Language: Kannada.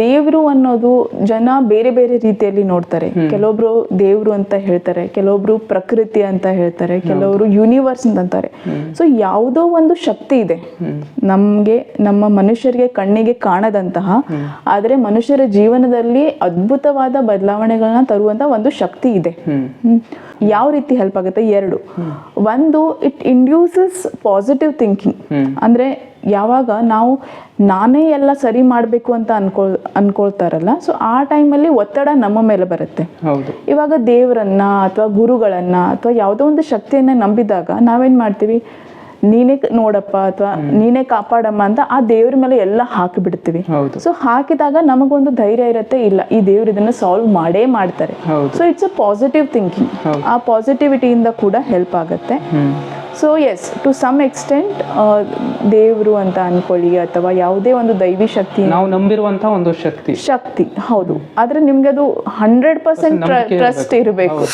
ದೇವ್ರು ಅನ್ನೋದು ಜನ ಬೇರೆ ಬೇರೆ ರೀತಿಯಲ್ಲಿ ನೋಡ್ತಾರೆ. ಕೆಲವೊಬ್ರು ದೇವ್ರು ಅಂತ ಹೇಳ್ತಾರೆ, ಕೆಲವೊಬ್ರು ಪ್ರಕೃತಿ ಅಂತ ಹೇಳ್ತಾರೆ, ಕೆಲವರು ಯೂನಿವರ್ಸ್ ಅಂತಾರೆ. ಸೊ ಯಾವುದೋ ಒಂದು ಶಕ್ತಿ ಇದೆ ನಮ್ಗೆ, ನಮ್ಮ ಮನುಷ್ಯರಿಗೆ ಕಣ್ಣಿಗೆ ಕಾಣದಂತಹ, ಆದ್ರೆ ಮನುಷ್ಯರ ಜೀವನದಲ್ಲಿ ಅದ್ಭುತವಾದ ಬದಲಾವಣೆಗಳನ್ನ ತರುವಂತ ಒಂದು ಶಕ್ತಿ ಇದೆ. ಯಾವ ರೀತಿ ಹೆಲ್ಪ್ ಆಗುತ್ತೆ? ಎರಡು. ಒಂದು, ಇಟ್ ಇಂಡ್ಯೂಸಸ್ ಪಾಸಿಟಿವ್ ಥಿಂಕಿಂಗ್. ಅಂದ್ರೆ ಯಾವಾಗ ನಾವು ನಾನೇ ಎಲ್ಲ ಸರಿ ಮಾಡಬೇಕು ಅಂತ ಅನ್ಕೊಳ್ತಾರಲ್ಲ, ಸೊ ಆ ಟೈಮಲ್ಲಿ ಒತ್ತಡ ನಮ್ಮ ಮೇಲೆ ಬರುತ್ತೆ. ಇವಾಗ ದೇವರನ್ನ ಅಥವಾ ಗುರುಗಳನ್ನ ಅಥವಾ ಯಾವುದೋ ಒಂದು ಶಕ್ತಿಯನ್ನ ನಂಬಿದಾಗ ನಾವೇನ್ ಮಾಡ್ತೀವಿ, ನೀನೇ ನೋಡಪ್ಪ ಅಥವಾ ನೀನೇ ಕಾಪಾಡಮ್ಮ ಅಂತ ಆ ದೇವ್ರ ಮೇಲೆ ಎಲ್ಲ ಹಾಕಿಬಿಡ್ತೀವಿ. ಸೊ ಹಾಕಿದಾಗ ನಮಗೊಂದು ಧೈರ್ಯ ಇರುತ್ತೆ, ಇಲ್ಲ ಈ ದೇವ್ರು ಇದನ್ನ ಸಾಲ್ವ್ ಮಾಡೇ ಮಾಡ್ತಾರೆ. So it's a positive thinking. ಆ ಪಾಸಿಟಿವಿಟಿಯಿಂದ ಕೂಡ ಹೆಲ್ಪ್ ಆಗುತ್ತೆ. So yes, to some extent ದೇವರು ಅಂತ ಅನ್ಕೊಳ್ಳಿ ಅಥವಾ ಯಾವುದೇ ಒಂದು ದೈವಿ ಶಕ್ತಿ, ನಾವು ನಂಬಿರುವಂತಹ ಒಂದು ಶಕ್ತಿ, ಹೌದು. ಆದ್ರೆ ನಿಮ್ಗೆ ಅದು 100% ಟ್ರಸ್ಟ್ ಇರಬೇಕು.